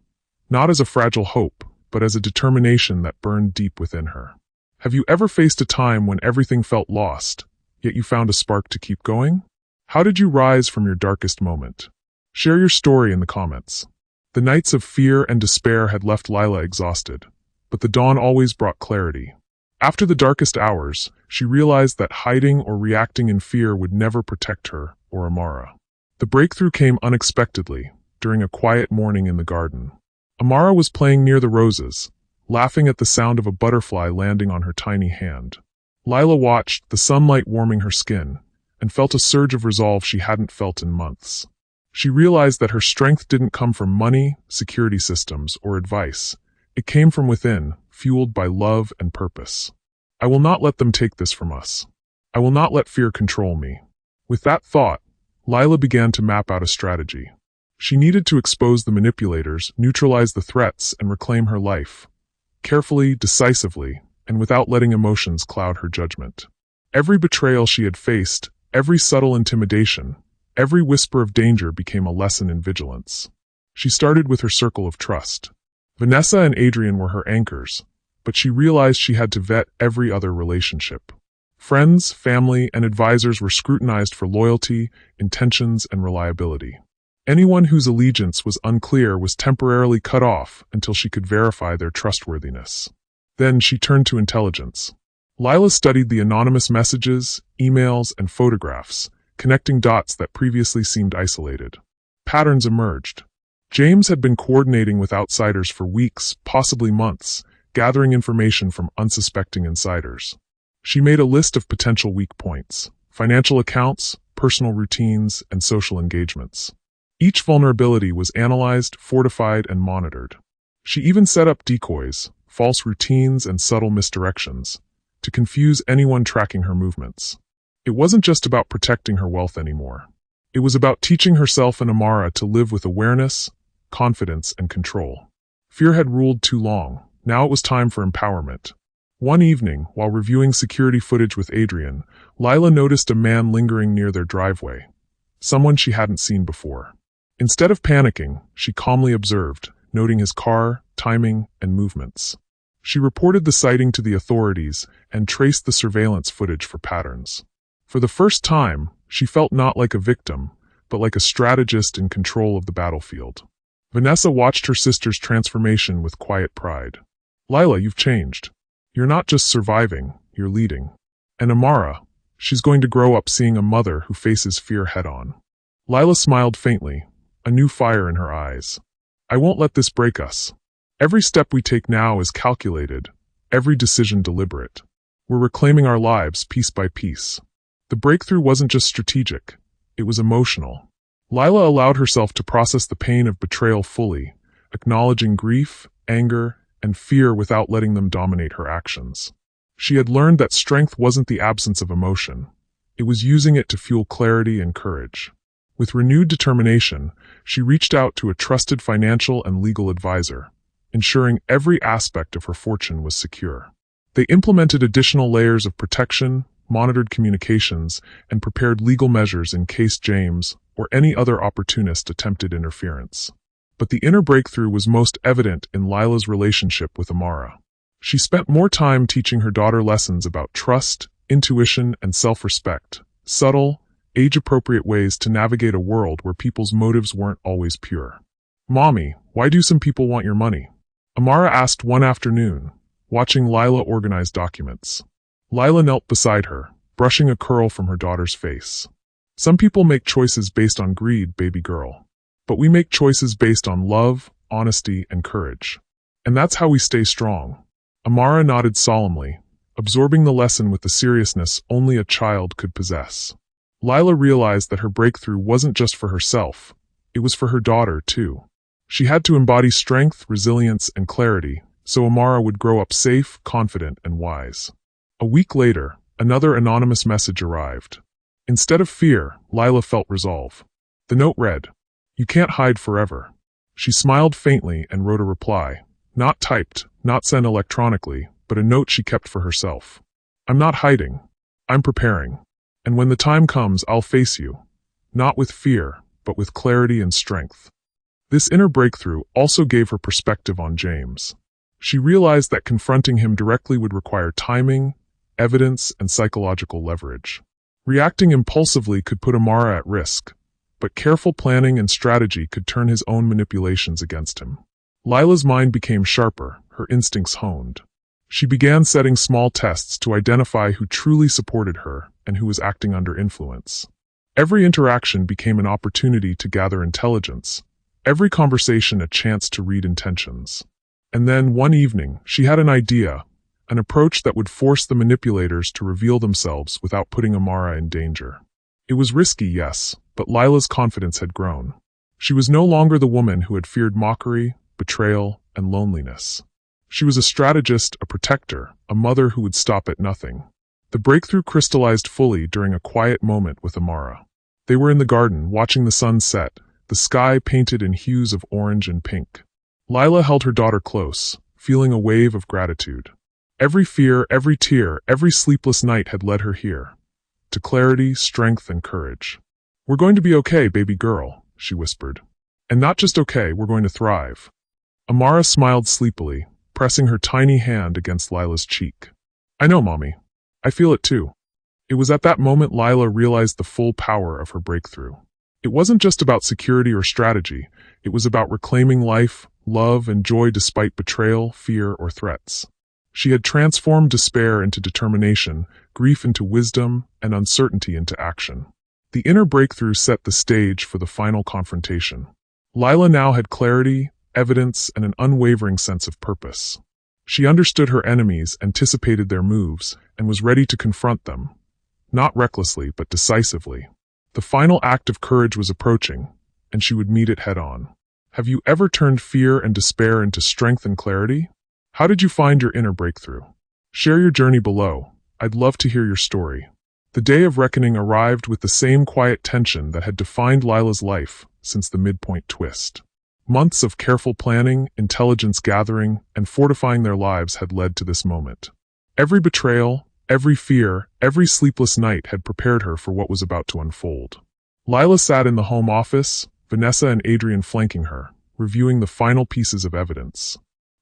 not as a fragile hope, but as a determination that burned deep within her. Have you ever faced a time when everything felt lost, yet you found a spark to keep going? How did you rise from your darkest moment? Share your story in the comments. The nights of fear and despair had left Lila exhausted, but the dawn always brought clarity. After the darkest hours, she realized that hiding or reacting in fear would never protect her or Amara. The breakthrough came unexpectedly, during a quiet morning in the garden. Amara was playing near the roses, laughing at the sound of a butterfly landing on her tiny hand. Lila watched, the sunlight warming her skin, and felt a surge of resolve she hadn't felt in months. She realized that her strength didn't come from money, security systems, or advice. It came from within, fueled by love and purpose. "I will not let them take this from us. I will not let fear control me." With that thought, Lila began to map out a strategy. She needed to expose the manipulators, neutralize the threats, and reclaim her life. Carefully, decisively, and without letting emotions cloud her judgment. Every betrayal she had faced, every subtle intimidation, every whisper of danger became a lesson in vigilance. She started with her circle of trust. Vanessa and Adrian were her anchors, but she realized she had to vet every other relationship. Friends, family, and advisors were scrutinized for loyalty, intentions, and reliability. Anyone whose allegiance was unclear was temporarily cut off until she could verify their trustworthiness. Then she turned to intelligence. Lila studied the anonymous messages, emails, and photographs, connecting dots that previously seemed isolated. Patterns emerged. James had been coordinating with outsiders for weeks, possibly months, gathering information from unsuspecting insiders. She made a list of potential weak points: financial accounts, personal routines, and social engagements. Each vulnerability was analyzed, fortified, and monitored. She even set up decoys, false routines, and subtle misdirections to confuse anyone tracking her movements. It wasn't just about protecting her wealth anymore. It was about teaching herself and Amara to live with awareness, confidence, and control. Fear had ruled too long. Now it was time for empowerment. One evening, while reviewing security footage with Adrian, Lila noticed a man lingering near their driveway, someone she hadn't seen before. Instead of panicking, she calmly observed, noting his car, timing, and movements. She reported the sighting to the authorities and traced the surveillance footage for patterns. For the first time, she felt not like a victim, but like a strategist in control of the battlefield. Vanessa watched her sister's transformation with quiet pride. "Lila, you've changed. You're not just surviving, you're leading." And Amara, she's going to grow up seeing a mother who faces fear head-on. Lila smiled faintly, a new fire in her eyes. "I won't let this break us. Every step we take now is calculated, every decision deliberate. We're reclaiming our lives piece by piece." The breakthrough wasn't just strategic, it was emotional. Lila allowed herself to process the pain of betrayal fully, acknowledging grief, anger, and fear without letting them dominate her actions. She had learned that strength wasn't the absence of emotion. It was using it to fuel clarity and courage. With renewed determination, she reached out to a trusted financial and legal advisor, ensuring every aspect of her fortune was secure. They implemented additional layers of protection, monitored communications, and prepared legal measures in case James or any other opportunist attempted interference. But the inner breakthrough was most evident in Lila's relationship with Amara. She spent more time teaching her daughter lessons about trust, intuition, and self-respect, subtle, age-appropriate ways to navigate a world where people's motives weren't always pure. "Mommy, why do some people want your money?" Amara asked one afternoon, watching Lila organize documents. Lila knelt beside her, brushing a curl from her daughter's face. "Some people make choices based on greed, baby girl. But we make choices based on love, honesty, and courage. And that's how we stay strong." Amara nodded solemnly, absorbing the lesson with the seriousness only a child could possess. Lila realized that her breakthrough wasn't just for herself, it was for her daughter, too. She had to embody strength, resilience, and clarity, so Amara would grow up safe, confident, and wise. A week later, another anonymous message arrived. Instead of fear, Lila felt resolve. The note read, "You can't hide forever." She smiled faintly and wrote a reply, not typed, not sent electronically, but a note she kept for herself. "I'm not hiding. I'm preparing. And when the time comes, I'll face you. Not with fear, but with clarity and strength." This inner breakthrough also gave her perspective on James. She realized that confronting him directly would require timing, evidence, and psychological leverage. Reacting impulsively could put Amara at risk, but careful planning and strategy could turn his own manipulations against him. Lila's mind became sharper, her instincts honed. She began setting small tests to identify who truly supported her and who was acting under influence. Every interaction became an opportunity to gather intelligence, every conversation a chance to read intentions. And then, one evening, she had an idea, an approach that would force the manipulators to reveal themselves without putting Amara in danger. It was risky, yes, but Lila's confidence had grown. She was no longer the woman who had feared mockery, betrayal, and loneliness. She was a strategist, a protector, a mother who would stop at nothing. The breakthrough crystallized fully during a quiet moment with Amara. They were in the garden, watching the sun set, the sky painted in hues of orange and pink. Lila held her daughter close, feeling a wave of gratitude. Every fear, every tear, every sleepless night had led her here. To clarity, strength, and courage. "We're going to be okay, baby girl," she whispered. "And not just okay, we're going to thrive." Amara smiled sleepily, pressing her tiny hand against Lila's cheek. "I know, Mommy. I feel it too." It was at that moment Lila realized the full power of her breakthrough. It wasn't just about security or strategy, it was about reclaiming life, love, and joy despite betrayal, fear, or threats. She had transformed despair into determination, grief into wisdom, and uncertainty into action. The inner breakthrough set the stage for the final confrontation. Lila now had clarity, evidence, and an unwavering sense of purpose. She understood her enemies, anticipated their moves, and was ready to confront them. Not recklessly, but decisively. The final act of courage was approaching, and she would meet it head-on. Have you ever turned fear and despair into strength and clarity? How did you find your inner breakthrough? Share your journey below. I'd love to hear your story. The day of reckoning arrived with the same quiet tension that had defined Lila's life since the midpoint twist. Months of careful planning, intelligence gathering, and fortifying their lives had led to this moment. Every betrayal, every fear, every sleepless night had prepared her for what was about to unfold. Lila sat in the home office, Vanessa and Adrian flanking her, reviewing the final pieces of evidence.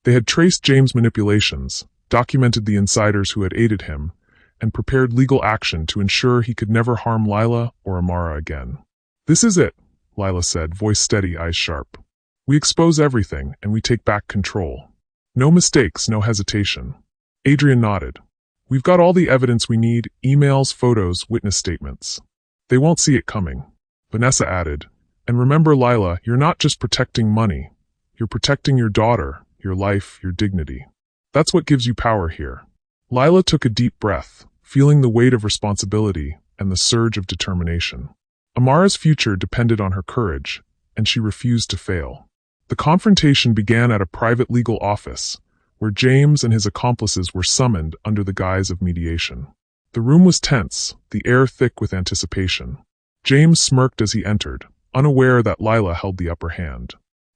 They had traced James' manipulations, documented the insiders who had aided him, and prepared legal action to ensure he could never harm Lila or Amara again. "This is it," Lila said, voice steady, eyes sharp. "We expose everything, and we take back control. No mistakes, no hesitation." Adrian nodded. "We've got all the evidence we need, emails, photos, witness statements. They won't see it coming." Vanessa added, "And remember, Lila, you're not just protecting money. You're protecting your daughter, your life, your dignity. That's what gives you power here." Lila took a deep breath, feeling the weight of responsibility and the surge of determination. Amara's future depended on her courage, and she refused to fail. The confrontation began at a private legal office, where James and his accomplices were summoned under the guise of mediation. The room was tense, the air thick with anticipation. James smirked as he entered, unaware that Lila held the upper hand.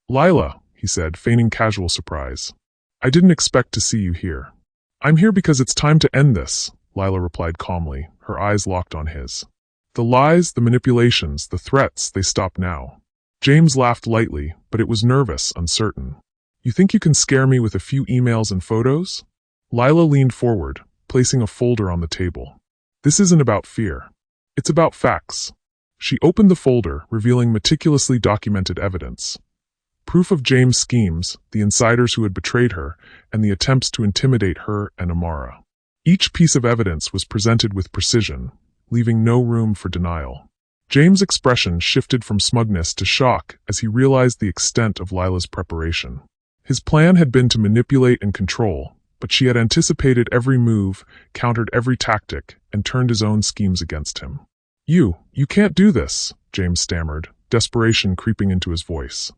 "Lila," he said, feigning casual surprise. "I didn't expect to see you here." "I'm here because it's time to end this," Lila replied calmly, her eyes locked on his. The lies, the manipulations, the threats, they stop now. James laughed lightly, but it was nervous, uncertain. You think you can scare me with a few emails and photos? Lila leaned forward, placing a folder on the table. This isn't about fear. It's about facts. She opened the folder, revealing meticulously documented evidence. Proof of James' schemes, the insiders who had betrayed her, and the attempts to intimidate her and Amara. Each piece of evidence was presented with precision, leaving no room for denial. James' expression shifted from smugness to shock as he realized the extent of Lila's preparation. His plan had been to manipulate and control, but she had anticipated every move, countered every tactic, and turned his own schemes against him. You can't do this, James stammered, desperation creeping into his voice.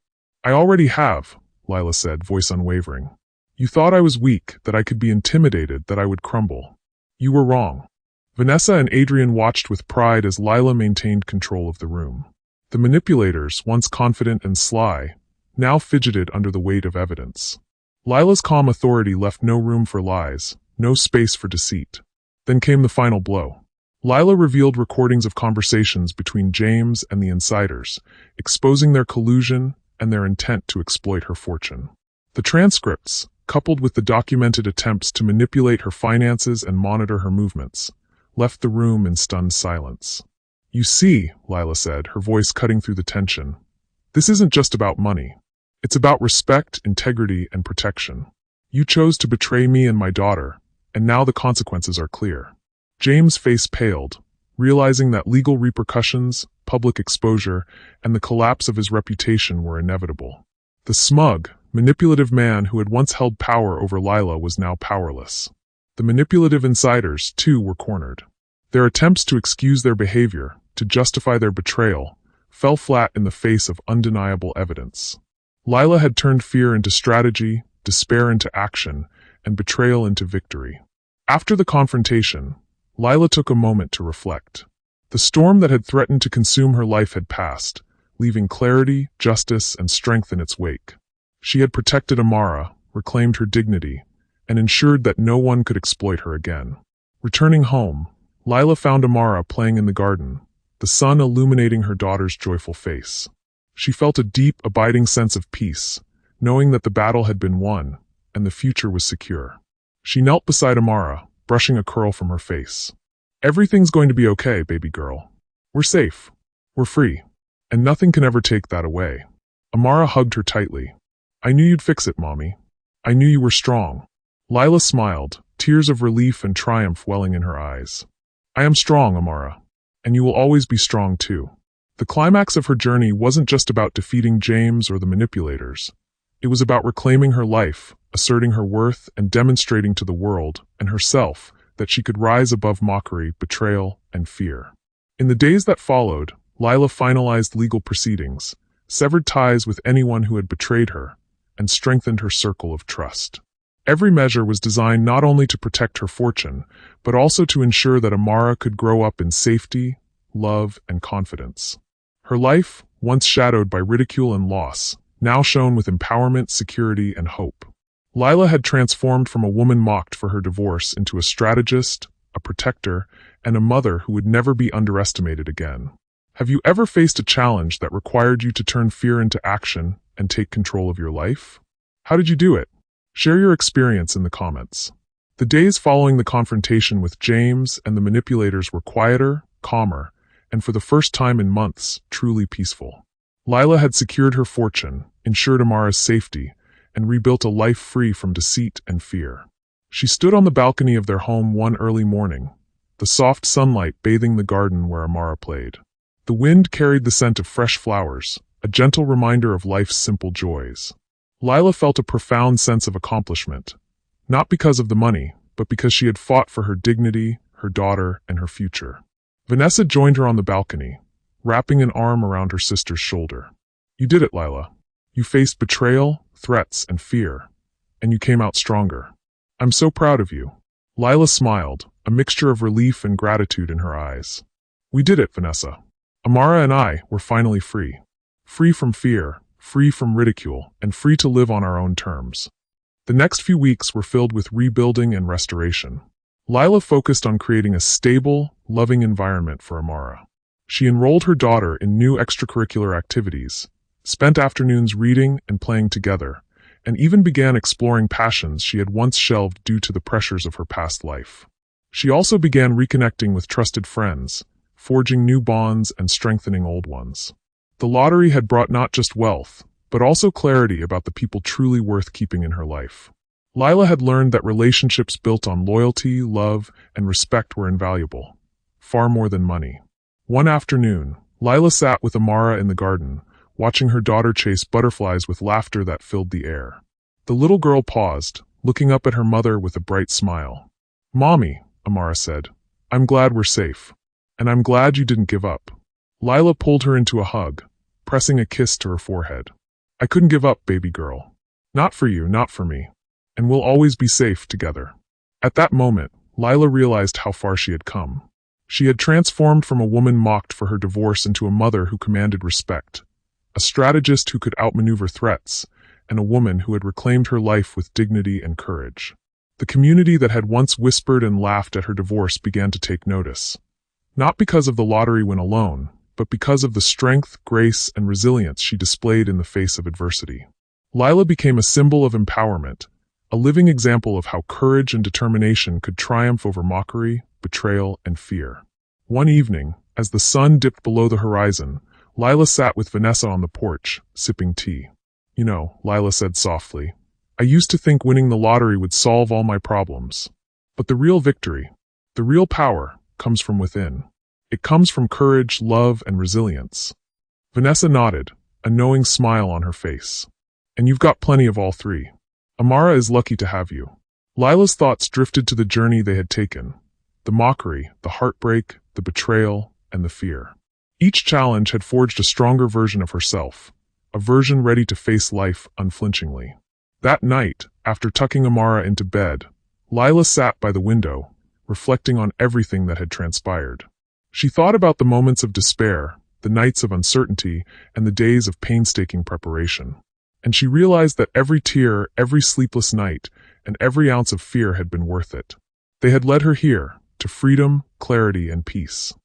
I already have, Lila said, voice unwavering. You thought I was weak, that I could be intimidated, that I would crumble. You were wrong. Vanessa and Adrian watched with pride as Lila maintained control of the room. The manipulators, once confident and sly, now fidgeted under the weight of evidence. Lila's calm authority left no room for lies, no space for deceit. Then came the final blow. Lila revealed recordings of conversations between James and the insiders, exposing their collusion and their intent to exploit her fortune. The transcripts, coupled with the documented attempts to manipulate her finances and monitor her movements, left the room in stunned silence. You see, Lila said, her voice cutting through the tension, this isn't just about money. It's about respect, integrity, and protection. You chose to betray me and my daughter, and now the consequences are clear. James' face paled, realizing that legal repercussions, public exposure, and the collapse of his reputation were inevitable. The smug, manipulative man who had once held power over Lila was now powerless. The manipulative insiders, too, were cornered. Their attempts to excuse their behavior, to justify their betrayal, fell flat in the face of undeniable evidence. Lila had turned fear into strategy, despair into action, and betrayal into victory. After the confrontation, Lila took a moment to reflect. The storm that had threatened to consume her life had passed, leaving clarity, justice, and strength in its wake. She had protected Amara, reclaimed her dignity, and ensured that no one could exploit her again. Returning home, Lila found Amara playing in the garden, the sun illuminating her daughter's joyful face. She felt a deep, abiding sense of peace, knowing that the battle had been won, and the future was secure. She knelt beside Amara, brushing a curl from her face. Everything's going to be okay, baby girl. We're safe. We're free. And nothing can ever take that away. Amara hugged her tightly. I knew you'd fix it, Mommy. I knew you were strong. Lila smiled, tears of relief and triumph welling in her eyes. I am strong, Amara. And you will always be strong too. The climax of her journey wasn't just about defeating James or the manipulators. It was about reclaiming her life, asserting her worth, and demonstrating to the world, and herself, that she could rise above mockery, betrayal, and fear. In the days that followed, Lila finalized legal proceedings, severed ties with anyone who had betrayed her, and strengthened her circle of trust. Every measure was designed not only to protect her fortune, but also to ensure that Amara could grow up in safety, love, and confidence. Her life, once shadowed by ridicule and loss, now shone with empowerment, security, and hope. Lila had transformed from a woman mocked for her divorce into a strategist, a protector, and a mother who would never be underestimated again. Have you ever faced a challenge that required you to turn fear into action and take control of your life? How did you do it? Share your experience in the comments. The days following the confrontation with James and the manipulators were quieter, calmer, and for the first time in months, truly peaceful. Lila had secured her fortune, ensured Amara's safety, and rebuilt a life free from deceit and fear. She stood on the balcony of their home one early morning, the soft sunlight bathing the garden where Amara played. The wind carried the scent of fresh flowers, a gentle reminder of life's simple joys. Lila felt a profound sense of accomplishment, not because of the money, but because she had fought for her dignity, her daughter, and her future. Vanessa joined her on the balcony, wrapping an arm around her sister's shoulder. You did it, Lila. You faced betrayal, threats, and fear, and you came out stronger. I'm so proud of you. Lila smiled, a mixture of relief and gratitude in her eyes. We did it, Vanessa. Amara and I were finally free. Free from fear, free from ridicule, and free to live on our own terms. The next few weeks were filled with rebuilding and restoration. Lila focused on creating a stable, loving environment for Amara. She enrolled her daughter in new extracurricular activities, spent afternoons reading and playing together, and even began exploring passions she had once shelved due to the pressures of her past life. She also began reconnecting with trusted friends, forging new bonds and strengthening old ones. The lottery had brought not just wealth, but also clarity about the people truly worth keeping in her life. Lila had learned that relationships built on loyalty, love, and respect were invaluable, far more than money. One afternoon, Lila sat with Amara in the garden, watching her daughter chase butterflies with laughter that filled the air. The little girl paused, looking up at her mother with a bright smile. "Mommy," Amara said, "I'm glad we're safe. And I'm glad you didn't give up." Lila pulled her into a hug, pressing a kiss to her forehead. "I couldn't give up, baby girl. Not for you, not for me. And we'll always be safe together." At that moment, Lila realized how far she had come. She had transformed from a woman mocked for her divorce into a mother who commanded respect, a strategist who could outmaneuver threats, and a woman who had reclaimed her life with dignity and courage. The community that had once whispered and laughed at her divorce began to take notice. Not because of the lottery win alone, but because of the strength, grace, and resilience she displayed in the face of adversity. Lila became a symbol of empowerment, a living example of how courage and determination could triumph over mockery, betrayal, and fear. One evening, as the sun dipped below the horizon, Lila sat with Vanessa on the porch, sipping tea. "You know," Lila said softly, "I used to think winning the lottery would solve all my problems. But the real victory, the real power, comes from within. It comes from courage, love, and resilience." Vanessa nodded, a knowing smile on her face. "And you've got plenty of all three. Amara is lucky to have you." Lila's thoughts drifted to the journey they had taken. The mockery, the heartbreak, the betrayal, and the fear. Each challenge had forged a stronger version of herself, a version ready to face life unflinchingly. That night, after tucking Amara into bed, Lila sat by the window, reflecting on everything that had transpired. She thought about the moments of despair, the nights of uncertainty, and the days of painstaking preparation. And she realized that every tear, every sleepless night, and every ounce of fear had been worth it. They had led her here, to freedom, clarity, and peace.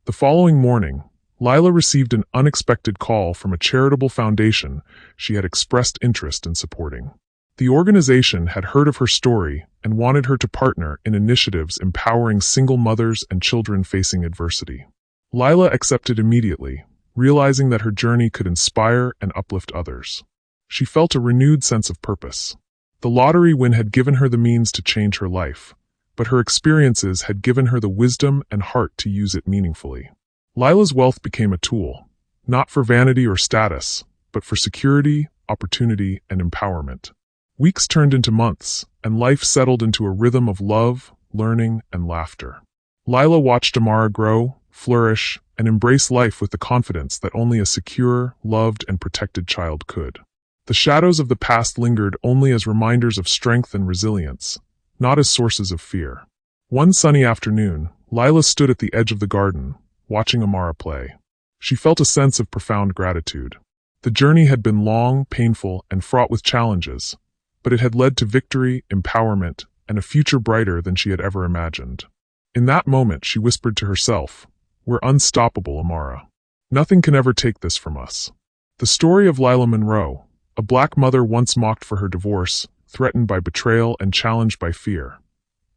The following morning, Lila received an unexpected call from a charitable foundation she had expressed interest in supporting. The organization had heard of her story and wanted her to partner in initiatives empowering single mothers and children facing adversity. Lila accepted immediately, realizing that her journey could inspire and uplift others. She felt a renewed sense of purpose. The lottery win had given her the means to change her life, but her experiences had given her the wisdom and heart to use it meaningfully. Lila's wealth became a tool, not for vanity or status, but for security, opportunity, and empowerment. Weeks turned into months, and life settled into a rhythm of love, learning, and laughter. Lila watched Amara grow, flourish, and embrace life with the confidence that only a secure, loved, and protected child could. The shadows of the past lingered only as reminders of strength and resilience, not as sources of fear. One sunny afternoon, Lila stood at the edge of the garden, watching Amara play. She felt a sense of profound gratitude. The journey had been long, painful, and fraught with challenges, but it had led to victory, empowerment, and a future brighter than she had ever imagined. In that moment, she whispered to herself, "We're unstoppable, Amara. Nothing can ever take this from us." The story of Lila Monroe, a black mother once mocked for her divorce, threatened by betrayal and challenged by fear,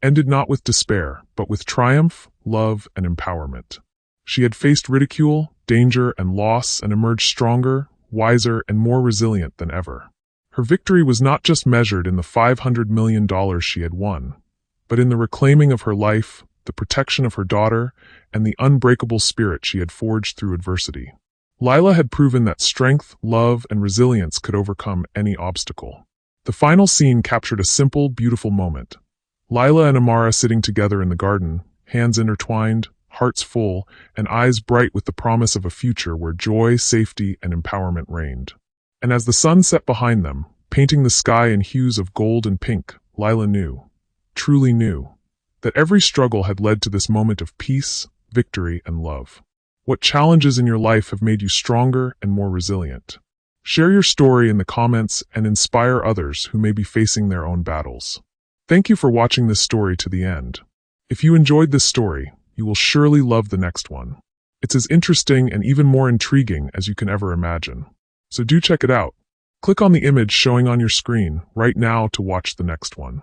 ended not with despair, but with triumph, love, and empowerment. She had faced ridicule, danger, and loss and emerged stronger, wiser, and more resilient than ever. Her victory was not just measured in the $500 million she had won, but in the reclaiming of her life, the protection of her daughter, and the unbreakable spirit she had forged through adversity. Lila had proven that strength, love, and resilience could overcome any obstacle. The final scene captured a simple, beautiful moment. Lila and Amara sitting together in the garden, hands intertwined, hearts full, and eyes bright with the promise of a future where joy, safety, and empowerment reigned. And as the sun set behind them, painting the sky in hues of gold and pink, Lila knew, truly knew, that every struggle had led to this moment of peace, victory, and love. What challenges in your life have made you stronger and more resilient? Share your story in the comments and inspire others who may be facing their own battles. Thank you for watching this story to the end. If you enjoyed this story, you will surely love the next one. It's as interesting and even more intriguing as you can ever imagine. So do check it out. Click on the image showing on your screen right now to watch the next one.